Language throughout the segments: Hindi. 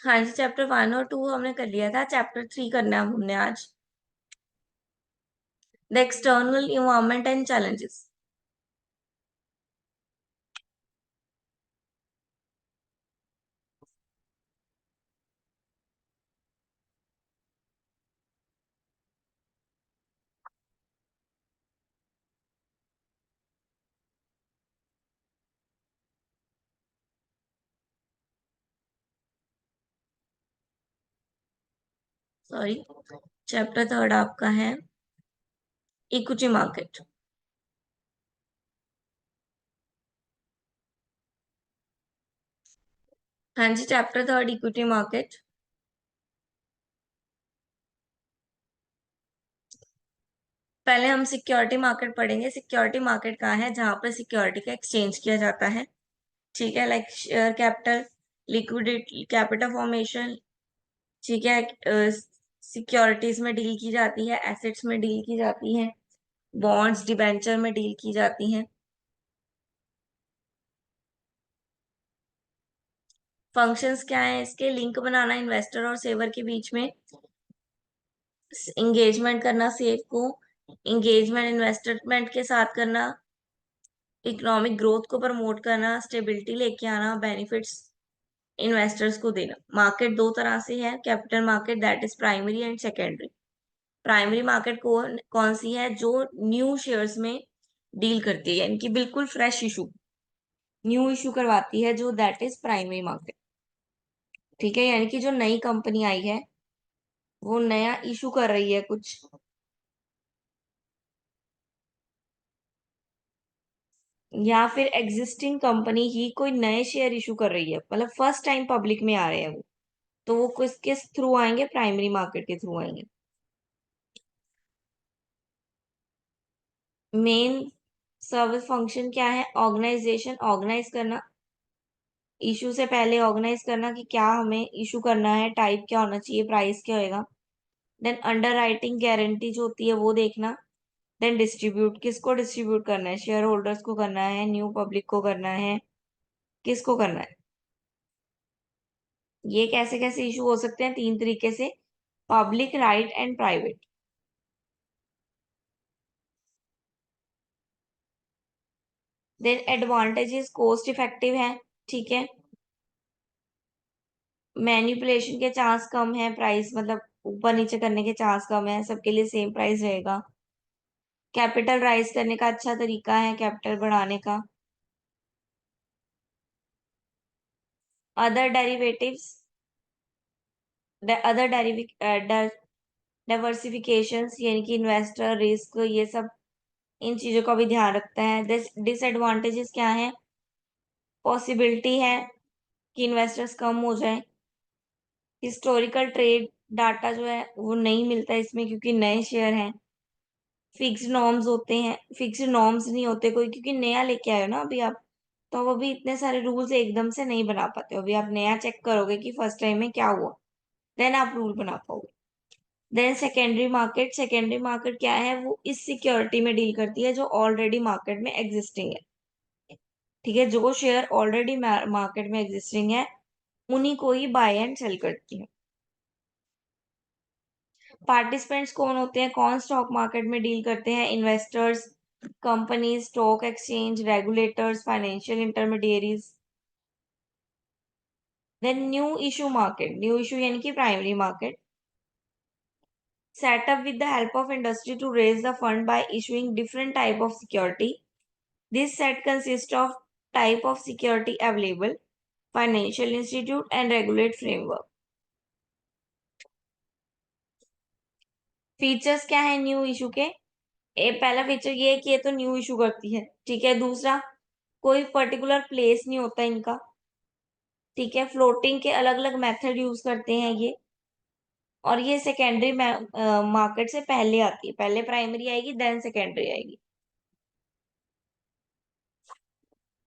हाँ जी, चैप्टर 1 और 2 हमने कर लिया था, चैप्टर 3 करना है हमने आज। The external environment and challenges. Sorry, chapter 3 आपका है इक्विटी मार्केट। हाँ जी, चैप्टर 3 इक्विटी मार्केट। पहले हम सिक्योरिटी मार्केट पढ़ेंगे। सिक्योरिटी मार्केट कहाँ है? जहां पर सिक्योरिटी का एक्सचेंज किया जाता है। ठीक है, like share capital, liquidity, capital formation. ठीक है, सिक्योरिटीज में डील की जाती है, एसेट्स में डील की जाती है, बॉन्ड्स डिबेंचर में डील की जाती हैं। फंक्शंस क्या है इसके? लिंक बनाना इन्वेस्टर और सेवर के बीच में, इंगेजमेंट करना सेव को, इंगेजमेंट इन्वेस्टमेंट के साथ करना, इकोनॉमिक ग्रोथ को प्रमोट करना, स्टेबिलिटी लेके आना, बेनिफिट्स इन्वेस्टर्स को देना। मार्केट दो तरह से है, capital market that is primary and secondary. Primary market कौन सी है? जो न्यू शेयर्स में डील करती है, यानी कि बिल्कुल फ्रेश इशू, न्यू इशू करवाती है, जो दैट इज प्राइमरी मार्केट। ठीक है, यानी कि जो नई कंपनी आई है वो नया इशू कर रही है कुछ, या फिर एग्जिस्टिंग कंपनी ही कोई नए शेयर इशू कर रही है, मतलब फर्स्ट टाइम पब्लिक में आ रहे हैं वो, तो वो किस थ्रू आएंगे? प्राइमरी मार्केट के थ्रू आएंगे। मेन सर्विस फंक्शन क्या है? ऑर्गेनाइजेशन, ऑर्गेनाइज करना, इशू से पहले ऑर्गेनाइज करना कि क्या हमें इशू करना है, टाइप क्या होना चाहिए, प्राइस क्या होएगा। देन अंडर राइटिंग, गारंटी जो होती है वो देखना। देन डिस्ट्रीब्यूट, किसको डिस्ट्रीब्यूट करना है? शेयर होल्डर्स को करना है, न्यू पब्लिक को करना है, किसको करना है? ये कैसे कैसे इशू हो सकते हैं? तीन तरीके से, public, right and private. Then advantages, cost effective है। ठीक है, मैनिपुलेशन के चांस कम है, प्राइस मतलब ऊपर नीचे करने के चांस कम है, सबके लिए सेम प्राइस रहेगा। कैपिटल राइज करने का अच्छा तरीका है, कैपिटल बढ़ाने का। अदर डेरिवेटिव्स, अदर डाइवर्सिफिकेशंस, यानी कि इन्वेस्टर रिस्क, ये सब इन चीजों का भी ध्यान रखता है। डिसएडवांटेजेस क्या है? पॉसिबिलिटी है कि इन्वेस्टर्स कम हो जाए। हिस्टोरिकल ट्रेड डाटा जो है वो नहीं मिलता इसमें, क्योंकि नए शेयर हैं। फिक्स्ड नॉर्म्स होते हैं, फिक्स्ड नॉर्म्स नहीं होते कोई, क्योंकि नया लेके आए हो ना अभी आप, तो अब अभी इतने सारे रूल्स एकदम से नहीं बना पाते हो। अभी आप नया चेक करोगे कि फर्स्ट टाइम में क्या हुआ, देन आप रूल बना पाओगे। Then secondary market, secondary market क्या है? वो इस सिक्योरिटी में डील करती है जो ऑलरेडी मार्केट में एग्जिस्टिंग है। ठीक है, जो शेयर ऑलरेडी मार्केट में एग्जिस्टिंग है उन्हीं को ही बाय एंड सेल करती है। पार्टिसिपेंट्स कौन होते हैं? कौन स्टॉक मार्केट में डील करते हैं? Investors, companies, stock exchange, regulators, financial intermediaries. Then new issue market, new issue यानी कि primary market, set up with the help of industry to raise the fund by issuing different type of security. This set consists of type of security available, financial institute and regulate framework. Features क्या है न्यू इशू के? पहला फीचर ये है कि ये तो न्यू इशू करती है। ठीक है, दूसरा, कोई पर्टिकुलर प्लेस नहीं होता इनका। ठीक है, फ्लोटिंग के अलग अलग मेथड यूज करते हैं ये, और ये सेकेंडरी मार्केट से पहले आती है, पहले प्राइमरी आएगी देन सेकेंडरी आएगी।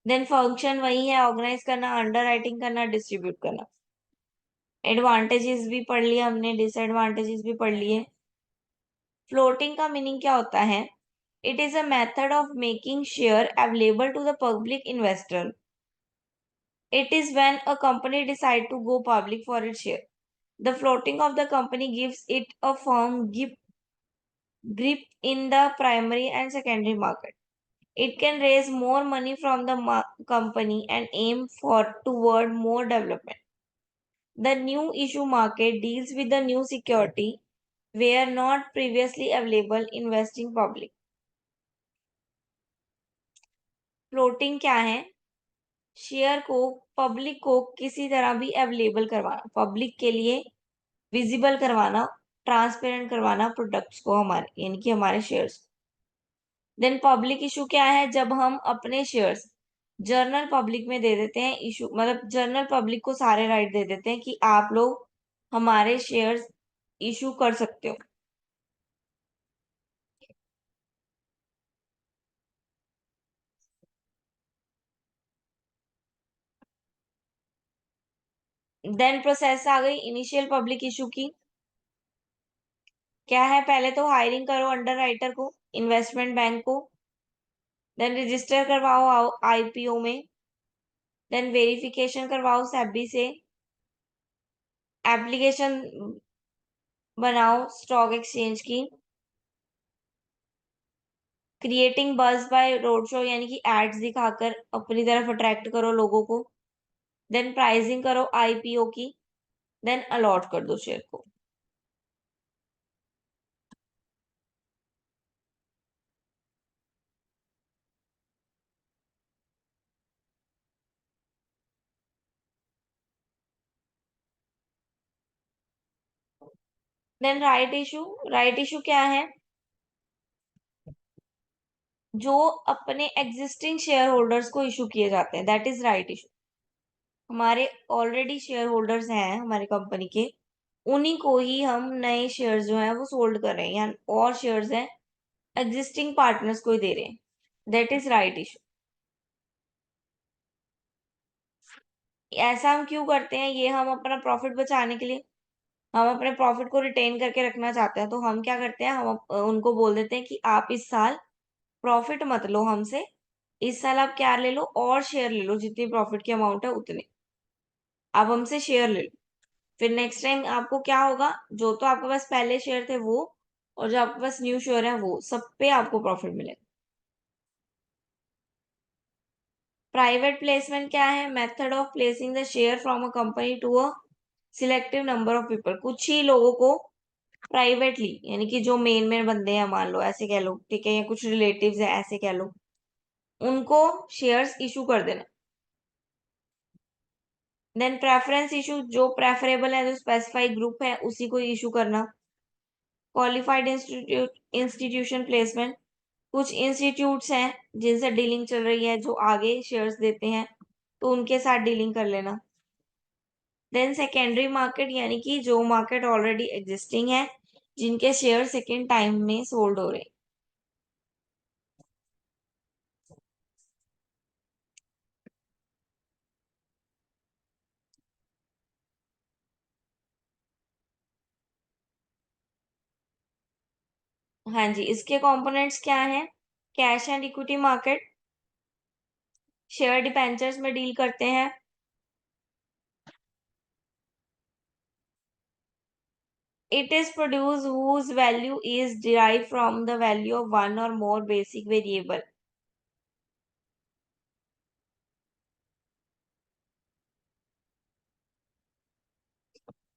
देन फंक्शन वही है, ऑर्गेनाइज करना, अंडर राइटिंग करना, डिस्ट्रीब्यूट करना। एडवांटेजेस भी पढ़ लिया हमने, डिसएडवांटेजेस भी पढ़ लिए। फ्लोटिंग का मीनिंग क्या होता है? It is a method of making share available to the public investor It is when a company decides to go public for its share. The floating of the company gives it a firm grip in the primary and secondary market. It can raise more money from the company and aim for toward more development. The new issue market deals with the new security were not previously available investing public. Floating क्या है? शेयर को पब्लिक को किसी तरह भी अवेलेबल करवाना, पब्लिक के लिए विजिबल करवाना, ट्रांसपेरेंट करवाना प्रोडक्ट्स को हमारे यानी कि हमारे शेयर्स। देन पब्लिक इशू क्या है? जब हम अपने शेयर्स जर्नल पब्लिक में दे देते हैं, इशू मतलब जर्नल पब्लिक को सारे राइट दे देते हैं कि आप लोग हमारे शेयर्स इशू कर सकते हो। देन प्रोसेस आ गई इनिशियल पब्लिक इशू की। क्या है? पहले तो हायरिंग करो अंडर राइटर को, इन्वेस्टमेंट बैंक को, देन रजिस्टर करवाओ आईपीओ में, देन वेरिफिकेशन करवाओ सेबी से, एप्लीकेशन बनाओ स्टॉक एक्सचेंज की, creating buzz by road show यानी कि एड्स दिखाकर अपनी तरफ अट्रैक्ट करो लोगों को, देन प्राइसिंग करो आईपीओ की, देन अलॉट कर दो शेयर को। देन राइट इशू क्या है? जो अपने एग्जिस्टिंग शेयर होल्डर्स को इशू किए जाते हैं, दैट इज राइट इशू। हमारे ऑलरेडी शेयर होल्डर्स हैं हमारी कंपनी के, उन्हीं को ही हम नए शेयर्स जो हैं वो सोल्ड कर रहे हैं, या और शेयर्स हैं एग्जिस्टिंग पार्टनर्स को ही दे रहे हैं, दैट इज राइट इशू। ऐसा हम क्यों करते हैं? ये हम अपना प्रॉफिट बचाने के लिए, हम अपने प्रॉफिट को रिटेन करके रखना चाहते हैं, तो हम क्या करते हैं, हम उनको बोल देते हैं कि आप इस साल प्रॉफिट मत लो हमसे, इस साल आप क्या ले लो, और शेयर ले लो, जितनी प्रॉफिट की अमाउंट है उतने आप हमसे शेयर ले लो। फिर नेक्स्ट टाइम आपको क्या होगा, जो तो आपके पास पहले शेयर थे वो, और जो आपके पास न्यू शेयर है वो, सब पे आपको प्रॉफिट मिलेगा। प्राइवेट प्लेसमेंट क्या है? Method of placing the share from a company to a selective number of people. कुछ ही लोगों को प्राइवेटली, यानी कि जो मेन मेन बंदे हैं मान लो, ऐसे कह लो, ठीक है, या कुछ रिलेटिव्स है ऐसे कह लो, उनको शेयर्स इशू कर देना। देन प्रेफरेंस इशू, जो प्रेफरेबल है, जो स्पेसिफाइड ग्रुप है, उसी को इशू करना। क्वालिफाइड इंस्टीट्यूशन प्लेसमेंट, कुछ इंस्टीट्यूट्स हैं जिनसे डीलिंग चल रही है, जो आगे शेयर्स देते हैं, तो उनके साथ डीलिंग कर लेना। देन सेकेंडरी मार्केट, यानी कि जो मार्केट ऑलरेडी एग्जिस्टिंग है, जिनके शेयर सेकेंड टाइम में सोल्ड हो रहे हैं। हाँ जी, इसके कंपोनेंट्स क्या हैं? Cash and equity market share debentures में डील करते हैं। It is produce whose value is derived from the value of one or more basic variable.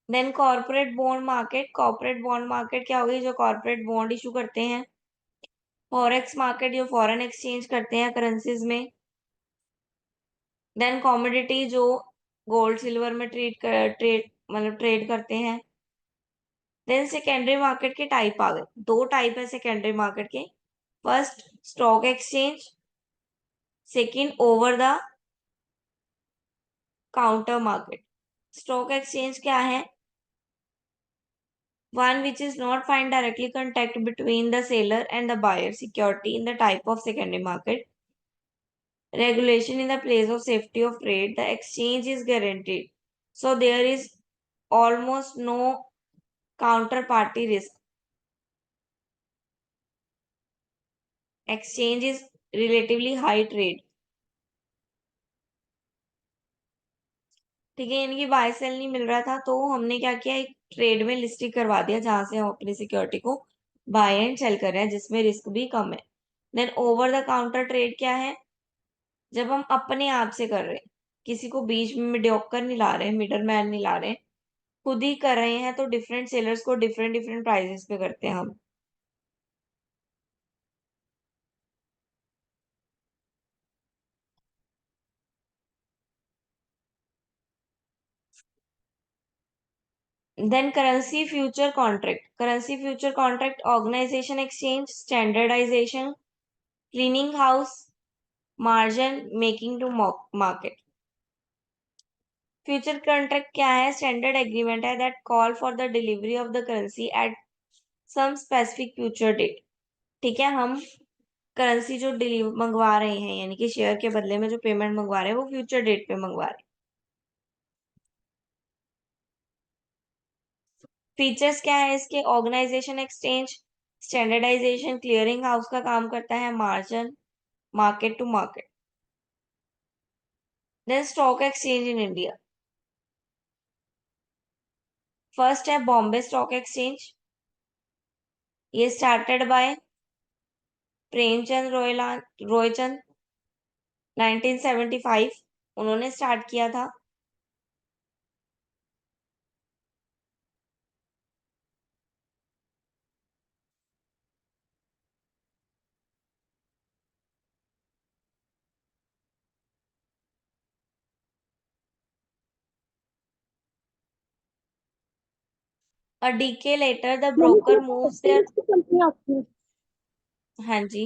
Then corporate bond market, corporate bond market क्या होगी? जो कॉर्पोरेट बॉन्ड इशू करते हैं। फॉरेक्स मार्केट, जो फॉरेन एक्सचेंज करते हैं करेंसीज में। देन कॉमोडिटी, जो गोल्ड सिल्वर में ट्रेड करते हैं। देन सेकेंडरी मार्केट के टाइप आ गए, दो टाइप है सेकेंडरी मार्केट के। First stock exchange, second over the counter market. Stock exchange क्या है? One which is not find directly contact between the seller and the buyer, security in the type of secondary market, regulation in the place of safety of trade, the exchange is guaranteed. So there is almost no counterparty risk. Exchange is relatively high trade. ठीक है, यानी कि बाय सेल नहीं मिल रहा था, तो हमने क्या किया, एक ट्रेड में लिस्टिंग करवा दिया जहां से हम अपनी सिक्योरिटी को बाय एंड सेल कर रहे हैं, जिसमें रिस्क भी कम है। Then over the counter trade क्या है, जब हम अपने आप से कर रहे हैं, किसी को बीच में मीडियोकर नहीं ला रहे, मिडल मैन नहीं ला रहे, खुद ही कर रहे हैं, तो डिफरेंट सेलर्स को डिफरेंट डिफरेंट प्राइसेस पे करते हैं हम। Then currency future contract, organisation exchange, standardisation, cleaning house, margin, making to market. Future contract क्या है, स्टैंडर्ड एग्रीमेंट है that call for the delivery of the currency at some specific future date. ठीक है, हम करेंसी जो डिलीवर मंगवा रहे हैं, यानी कि शेयर के बदले में जो पेमेंट मंगवा रहे हैं, वो फ्यूचर डेट पे मंगवा रहे हैं। फीचर्स क्या है इसके, organisation exchange, standardisation, clearing house का काम करता है, margin, market to market. Then stock exchange in India, first है बॉम्बे स्टॉक एक्सचेंज। ये स्टार्टेड बाय प्रेमचंद रोयचंद 1975, उन्होंने स्टार्ट किया था। A decade later, the मैंने broker इसमें moves 50 their। लिस्टेड कंपनी आती है। हाँ जी।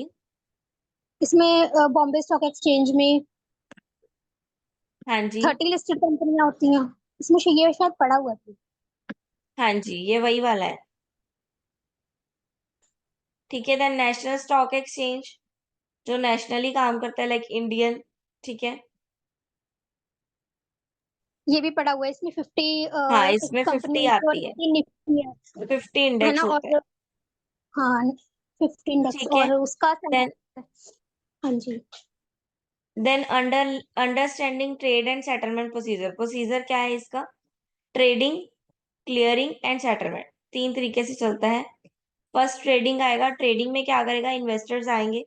इसमें बॉम्बे स्टॉक एक्सचेंज में हाँ जी। 30 लिस्टेड कंपनियां होती हैं। इसमें ये शायद पड़ा हुआ था। हाँ जी, ये वही वाला है। ठीक है, देन नेशनल स्टॉक एक्सचेंज, जो नेशनली काम करता है, लाइक इंडियन। ठीक है। ये भी पड़ा हुआ है। इसमें 50 हाँ, इसमें 50 कंपनी और आती है, निफ्टी फिफ्टी है इंडेक्स ना। होता है। और हाँ, 50 इंडेक्स ठीक है। और उसका देन हाँ जी। Then understanding trade and settlement procedure. Procedure क्या है इसका, ट्रेडिंग, क्लियरिंग एंड सेटलमेंट, तीन तरीके से चलता है। फर्स्ट ट्रेडिंग आएगा, ट्रेडिंग में क्या करेगा, इन्वेस्टर्स आएंगे,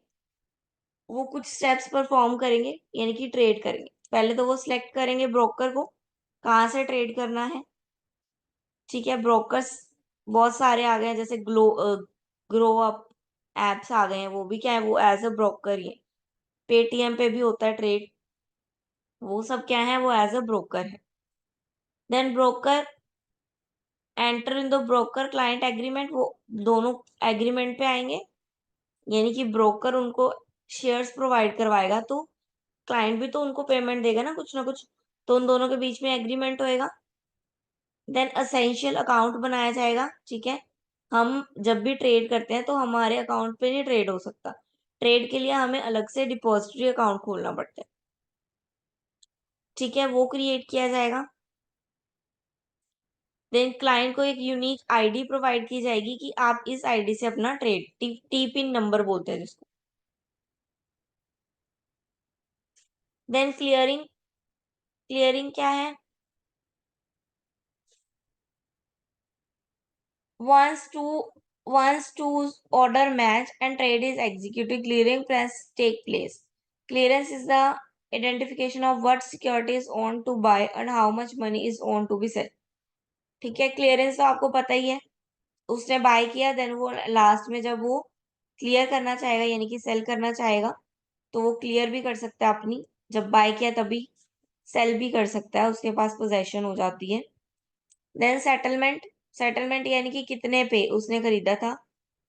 वो कुछ स्टेप्स परफॉर्म करेंगे, यानी कि ट्रेड करेंगे। पहले तो वो सिलेक्ट करेंगे ब्रोकर को, कहाँ से ट्रेड करना है। ठीक है, ब्रोकर्स बहुत सारे आ गए हैं, जैसे ग्रो अप एप्स आ गए हैं, वो भी क्या है, वो एज अ ब्रोकर ही है। पेटीएम पे भी होता है ट्रेड, वो सब क्या है, वो एज अ ब्रोकर है। Then broker enter in the broker client agreement, वो दोनों एग्रीमेंट पे आएंगे, यानी कि ब्रोकर उनको शेयर्स प्रोवाइड करवाएगा, तो क्लाइंट भी तो उनको पेमेंट देगा ना कुछ, तो उन दोनों के बीच में एग्रीमेंट होएगा। देन असेंशियल अकाउंट बनाया जाएगा। ठीक है, हम जब भी ट्रेड करते हैं तो हमारे अकाउंट पे नहीं ट्रेड हो सकता, ट्रेड के लिए हमें अलग से डिपॉजिटरी अकाउंट खोलना पड़ता है। ठीक है, वो क्रिएट किया जाएगा। देन क्लाइंट को एक यूनिक आईडी प्रोवाइड की जाएगी कि आप इस आईडी से अपना ट्रेड, टी पिन नंबर बोलते हैं जिसको। देन क्लियरिंग, क्लियरिंग क्या है, once two once two order match and trade is executed, clearing press take place. Clearance is the identification of what security is owned to buy and how much money is owned to be sell. ठीक है, क्लियरेंस तो आपको पता ही है, उसने बाय किया, देन वो लास्ट में जब वो क्लियर करना चाहेगा, यानी कि सेल करना चाहेगा, तो वो क्लियर भी कर सकता है अपनी, जब बाय किया तभी सेल भी कर सकता है, उसके पास पोजेशन हो जाती है। देन सेटलमेंट, सेटलमेंट यानी कि कितने पे उसने खरीदा था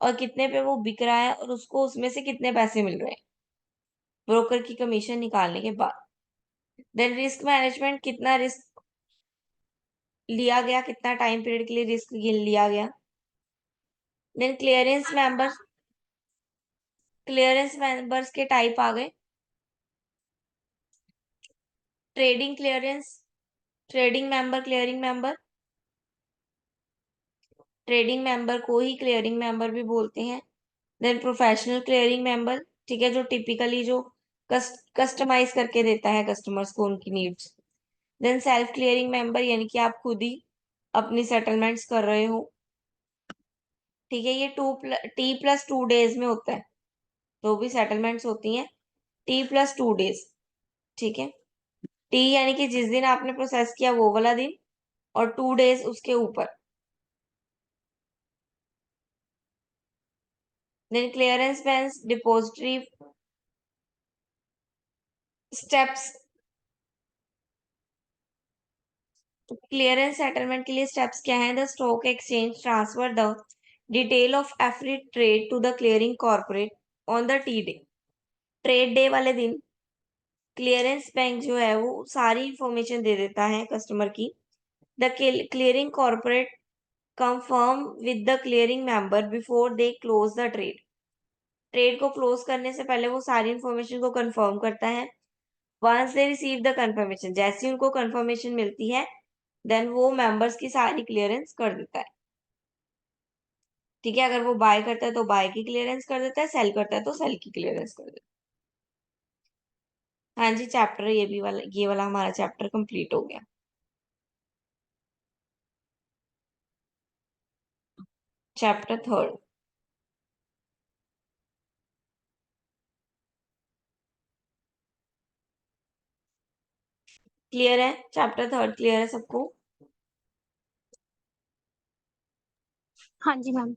और कितने पे वो बिक रहा है, और उसको उसमें से कितने पैसे मिल रहे हैं ब्रोकर की कमीशन निकालने के बाद। देन रिस्क मैनेजमेंट, कितना रिस्क लिया गया, कितना टाइम पीरियड के लिए रिस्क लिया गया। देन क्लियरेंस मेंबर्स के टाइप आ गए, trading clearance, trading member, clearing member, trading member को ही क्लियरिंग मेंबर भी बोलते हैं। देन प्रोफेशनल क्लियरिंग मेंबर, ठीक है, जो टिपिकली जो कस्टमाइज करके देता है कस्टमर्स को उनकी needs. Then self clearing member यानी कि आप खुद ही अपनी सेटलमेंट्स कर रहे हो। ठीक है, ये T+2 डेज में होता है, जो भी सेटलमेंट्स होती हैं T+2 डेज। ठीक है, टी यानी कि जिस दिन आपने प्रोसेस किया वो वाला दिन, और 2 डेज उसके ऊपर। Then clearance bench depository steps. Clearance settlement के लिए स्टेप्स क्या है? The stock exchange transfer the detail of every trade to the clearing corporate on the T day. Trade day वाले दिन क्लियरेंस बैंक जो है वो सारी इंफॉर्मेशन दे देता है कस्टमर की। The clearing corporate confirm with the clearing member before they close the trade. Trade को क्लोज करने से पहले वो सारी इंफॉर्मेशन को कंफर्म करता है। Once they receive the confirmation, जैसे ही उनको कंफर्मेशन मिलती है, देन वो मेंबर्स की सारी क्लियरेंस कर देता है। ठीक है, अगर वो बाय करता है तो बाय की क्लियरेंस कर देता है, सेल करता है तो सेल की क्लियरेंस कर देता है। हाँ जी, चैप्टर ये वाला हमारा चैप्टर कंप्लीट हो गया। चैप्टर थर्ड क्लियर है? चैप्टर थर्ड क्लियर है सबको? हाँ जी मैम।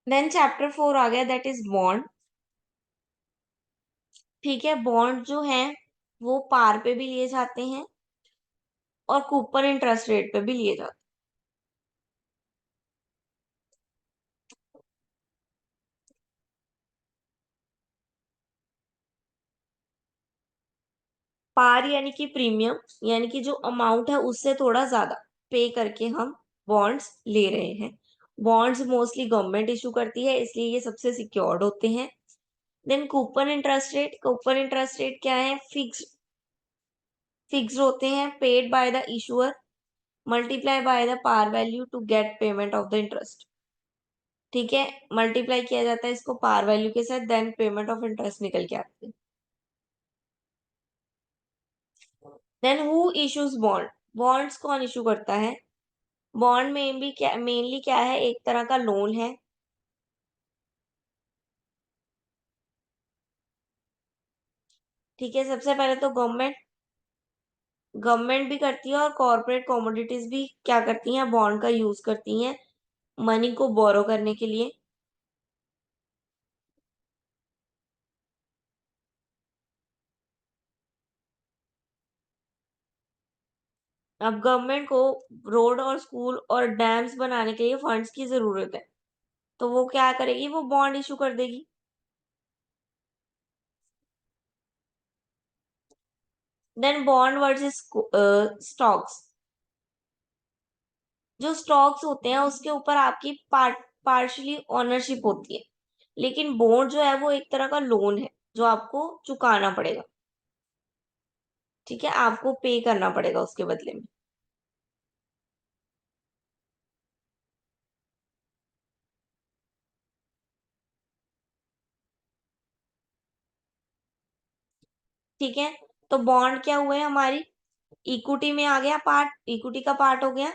देन चैप्टर 4 आ गया, दैट इज बॉन्ड। ठीक है, बॉन्ड जो है वो पार पे भी लिए जाते हैं और कूपन इंटरेस्ट रेट पे भी लिए जाते हैं। पार यानी कि प्रीमियम, यानी कि जो अमाउंट है उससे थोड़ा ज्यादा पे करके हम बॉन्ड्स ले रहे हैं। बॉन्ड्स मोस्टली गवर्नमेंट इशू करती है, इसलिए ये सबसे सिक्योर्ड होते हैं। देन कूपन इंटरेस्ट रेट क्या है? फिक्स्ड होते हैं, paid by the issuer multiply by the par value to get payment of the interest. ठीक है, मल्टीप्लाई किया जाता है इसको पार वैल्यू के साथ, देन पेमेंट ऑफ इंटरेस्ट निकल के आती है। Then who issues bond? Bonds कौन इशू करता है? बॉन्ड में भी क्या, मेनली क्या है, एक तरह का लोन है। ठीक है, सबसे पहले तो गवर्नमेंट भी करती है और कॉर्पोरेट कमोडिटीज भी क्या करती हैं, बॉन्ड का यूज करती हैं मनी को बोरो करने के लिए। अब गवर्नमेंट को रोड और स्कूल और डैम्स बनाने के लिए फंड्स की जरूरत है, तो वो क्या करेगी, वो बॉन्ड इशू कर देगी। Then bond versus stocks. जो स्टॉक्स होते हैं उसके ऊपर आपकी पार्शली ओनरशिप होती है, लेकिन बॉन्ड जो है वो एक तरह का लोन है जो आपको चुकाना पड़ेगा। ठीक है, आपको पे करना पड़ेगा उसके बदले में। ठीक है, तो बॉन्ड क्या हुए हमारी इक्विटी में आ गया, पार्ट इक्विटी का पार्ट हो गया।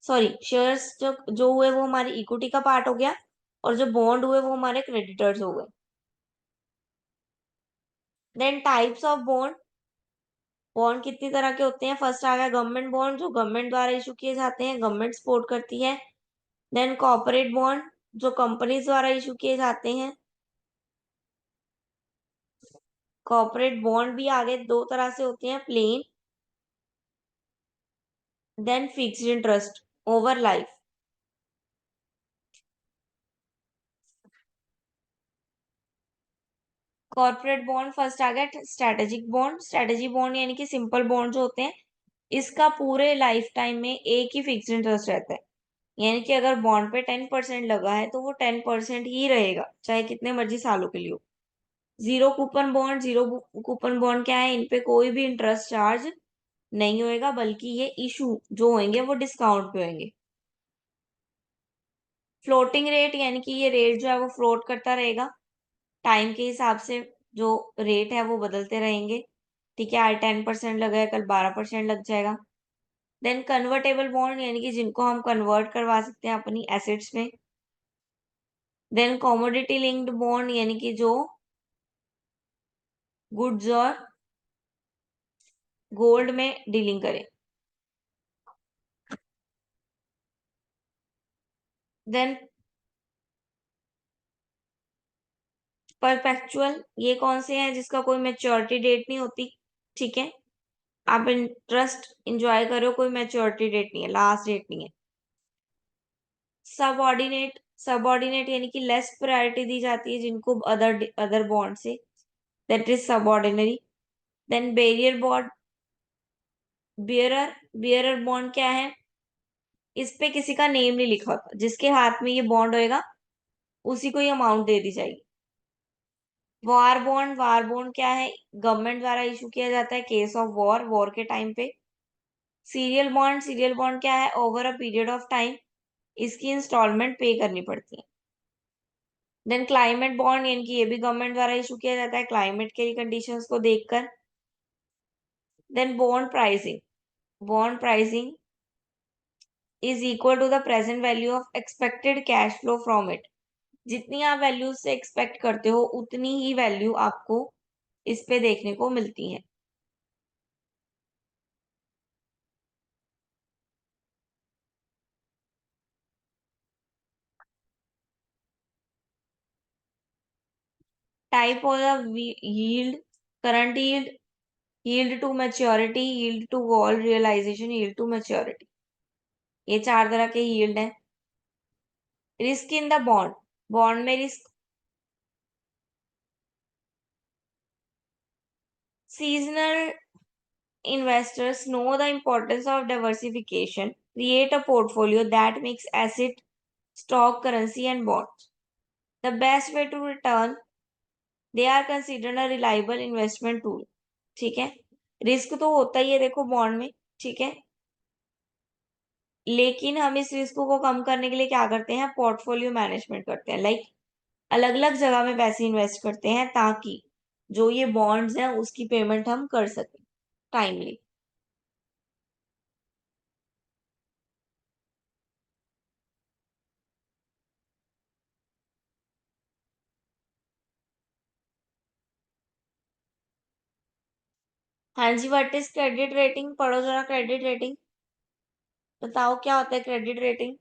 सॉरी, शेयर्स जो जो हुए वो हमारी इक्विटी का पार्ट हो गया, और जो बॉन्ड हुए वो हमारे क्रेडिटर्स हो गए। Then types of bond. Bond कितनी तरह के होते हैं? फर्स्ट आ गया गवर्नमेंट बॉन्ड, जो गवर्नमेंट द्वारा इशू किए जाते हैं, गवर्नमेंट सपोर्ट करती है। देन कॉर्पोरेट बॉन्ड, जो कंपनीज द्वारा इशू किए जाते हैं। कॉर्पोरेट बॉन्ड भी आगे दो तरह से होते हैं, plain, then fixed interest over life. Corporate bond first आ गया स्ट्रेटेजिक बॉन्ड। स्ट्रेटेजी बॉन्ड यानी कि सिंपल बॉन्ड जो होते हैं, इसका पूरे लाइफ टाइम में एक ही फिक्स्ड इंटरेस्ट रहता है। यानी कि अगर बॉन्ड पे 10% लगा है तो वो 10% ही रहेगा, चाहे कितने मर्जी सालों के लिए हो। जीरो कूपन बॉन्ड क्या है? इन पे कोई भी इंटरेस्ट चार्ज नहीं होएगा, बल्कि ये इशू जो होंगे वो डिस्काउंट पे होंगे। फ्लोटिंग रेट यानी कि ये रेट जो है वो फ्लोट करता रहेगा, टाइम के हिसाब से जो रेट है वो बदलते रहेंगे। ठीक है, आज 10% लगा है, कल 12% लग जाएगा। देन कन्वर्टेबल बॉन्ड यानी कि जिनको हम कन्वर्ट करवा सकते हैं अपनी एसेट्स में। देन कॉमोडिटी लिंक्ड बॉन्ड यानी कि जो गुड्स और गोल्ड में डीलिंग करें। देन परपेचुअल, ये कौन से हैं जिसका कोई मैच्योरिटी डेट नहीं होती। ठीक है, आप इंटरेस्ट इंजॉय करो, कोई मैच्योरिटी डेट नहीं है, लास्ट डेट नहीं है। सबऑर्डिनेट, सबऑर्डिनेट यानी कि लेस प्रायोरिटी दी जाती है जिनको अदर बॉन्ड से, that is subordinary. Then barrier bond, bearer, bearer bond क्या है, इस पे किसी का नेम नहीं लिखा होता, जिसके हाथ में ये बॉन्ड होएगा उसी को ही अमाउंट दे दी जाएगी। वार बॉन्ड, वार बॉन्ड क्या है, गवर्नमेंट द्वारा इशू किया जाता है केस ऑफ वॉर, वॉर के टाइम पे। सीरियल बॉन्ड, सीरियल बॉन्ड क्या है, over a period of time इसकी इंस्टॉलमेंट पे करनी पड़ती है। देन क्लाइमेट बॉन्ड यानी कि ये भी गवर्नमेंट द्वारा इशू किया जाता है क्लाइमेट के कंडीशंस को देखकर। Then bond pricing, bond pricing is equal to the present value of expected cash flow from it. जितनी आप वैल्यू से एक्सपेक्ट करते हो उतनी ही वैल्यू आपको इस पे देखने को मिलती है। Type of yield, current yield, yield to maturity, yield to gold realisation, yield to maturity, ये चार तरह के यील्ड हैं। Risk in the bond, bond में risk, seasonal investors know the importance of diversification, create a portfolio that makes asset, stock, currency, and bonds. The best way to return, they are considered a reliable investment tool. ठीक है, रिस्क तो होता ही है देखो बॉन्ड में। ठीक है, लेकिन हम इस रिस्क को कम करने के लिए क्या करते हैं, पोर्टफोलियो मैनेजमेंट करते हैं। लाइक अलग अलग जगह में पैसे इन्वेस्ट करते हैं ताकि जो ये बॉन्ड्स हैं उसकी पेमेंट हम कर सकें टाइमली। हाँ जी, व्हाट इज क्रेडिट रेटिंग, पढ़ो जरा क्रेडिट रेटिंग, बताओ क्या होता है क्रेडिट रेटिंग।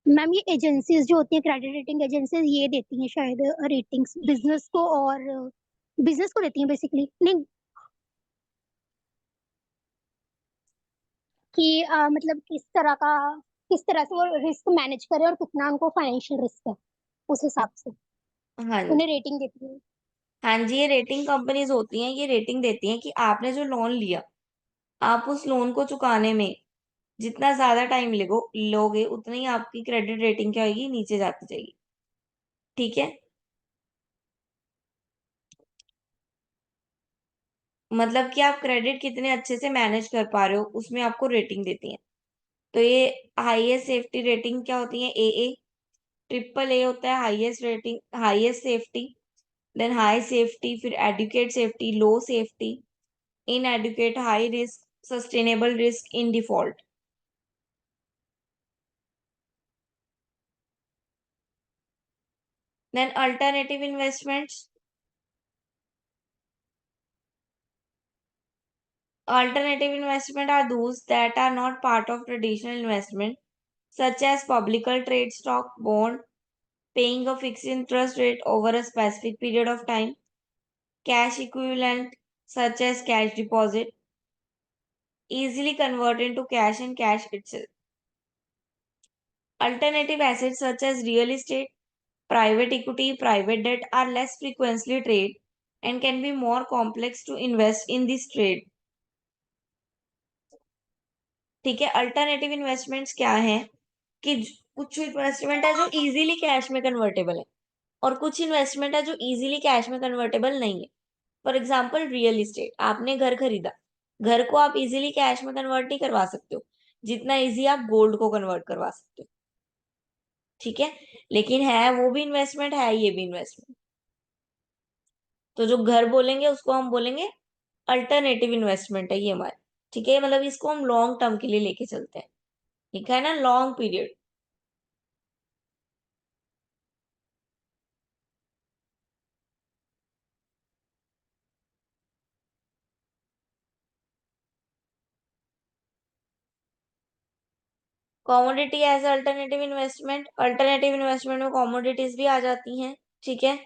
मैम ये एजेंसीज जो होती है क्रेडिट रेटिंग एजेंसीज ये देती हैं शायद रेटिंग्स बिजनेस को, और बिजनेस को देती हैं बेसिकली, नहीं कि मतलब किस तरह से वो रिस्क मैनेज करे और कितना उनको फाइनेंशियल रिस्क है, उस हिसाब से हाँ जी, उन्हें रेटिंग देती है। हाँ जी, ये रेटिंग कंपनीज होती हैं, ये रेटिंग देती हैं कि आपने जो लोन लिया, आप उस लोन को चुकाने में जितना ज्यादा टाइम लोगे उतना ही आपकी क्रेडिट रेटिंग क्या होगी, नीचे जाती जाएगी। ठीक है, मतलब कि आप क्रेडिट कितने अच्छे से मैनेज कर पा रहे हो उसमें आपको रेटिंग देती हैं। तो ये हाईएस्ट सेफ्टी रेटिंग क्या होती है, ए, ट्रिपल ए होता है highest rating, highest safety. Then high safety, फिर adequate safety, low safety, inadequate, high risk, sustainable risk, in default. Then alternative investments, alternative investment are those that are not part of traditional investment, such as publicly traded stock, bond, paying a fixed interest rate over a specific period of time, cash equivalent such as cash deposit, easily converted into cash and cash itself. Alternative assets such as real estate, private equity, private debt are less frequently traded and can be more complex to invest in this trade. ठीक है, अल्टरनेटिव इन्वेस्टमेंट्स क्या है कि कुछ इन्वेस्टमेंट है जो इजीली कैश में कन्वर्टेबल है। और कुछ इन्वेस्टमेंट है जो इजीली कैश में कन्वर्टेबल नहीं है। फॉर एग्जाम्पल रियल इस्टेट, आपने घर खरीदा, घर को आप इजीली कैश में कन्वर्ट नहीं करवा सकते हो जितना इजी आप गोल्ड को कन्वर्ट करवा सकते हो। ठीक है, लेकिन है वो भी इन्वेस्टमेंट है, ये भी इन्वेस्टमेंट। तो जो घर बोलेंगे उसको हम बोलेंगे अल्टरनेटिव इन्वेस्टमेंट है ये हमारे। ठीक है, मतलब इसको हम लॉन्ग टर्म के लिए लेके चलते हैं। ठीक है ना, long period. Commodity as alternative investment, alternative investment में कॉमोडिटीज भी आ जाती हैं। ठीक है,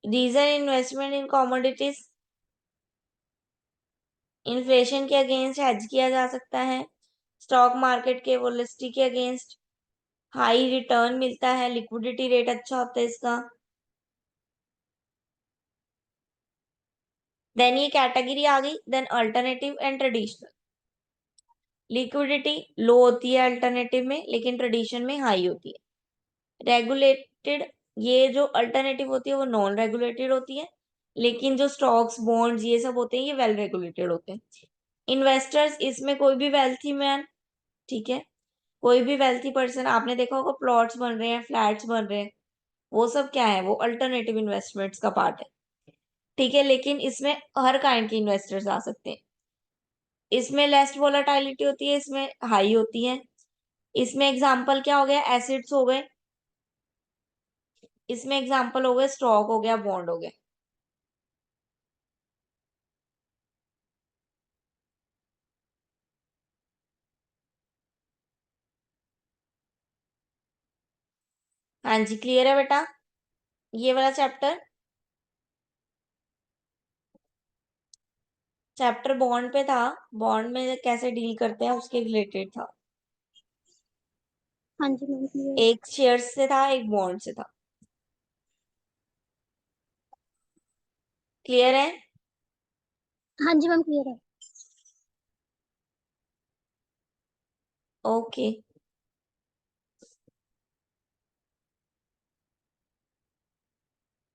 reason investment in commodities, inflation के अगेंस्ट हेज किया जा सकता है, स्टॉक मार्केट के वोलेटिलिटी के अगेंस्ट, हाई रिटर्न मिलता है, लिक्विडिटी रेट अच्छा होता है इसका। देन ये कैटेगरी आ गई। Then alternative and traditional, liquidity low होती है अल्टरनेटिव में, लेकिन ट्रेडिशन में हाई होती है। रेगुलेटेड, ये जो अल्टरनेटिव होती है वो नॉन रेगुलेटेड होती है, लेकिन जो स्टॉक्स बॉन्ड्स ये सब होते हैं ये वेल रेगुलेटेड होते हैं। इन्वेस्टर्स, इसमें कोई भी वेल्थी मैन, ठीक है, कोई भी वेल्थी पर्सन, आपने देखा होगा प्लॉट्स बन रहे हैं, फ्लैट्स बन रहे हैं, वो सब क्या है, वो अल्टरनेटिव इन्वेस्टमेंट्स का पार्ट है। ठीक है, लेकिन इसमें हर काइंड के इन्वेस्टर्स आ सकते हैं। इसमें लेस वोलाटिलिटी होती है, इसमें हाई होती है। इसमें एग्जाम्पल क्या हो गया, एसिड्स हो गए। इसमें एग्जाम्पल हो गए स्टॉक हो गया, बॉन्ड हो गया। हाँ जी, क्लियर है बेटा ये वाला चैप्टर। चैप्टर बॉन्ड पे था, बॉन्ड में कैसे डील करते हैं उसके रिलेटेड था। हाँ जी मैम क्लियर है। एक शेयर्स से था, एक बॉन्ड से था। क्लियर है। हाँ जी मैम क्लियर है। ओके।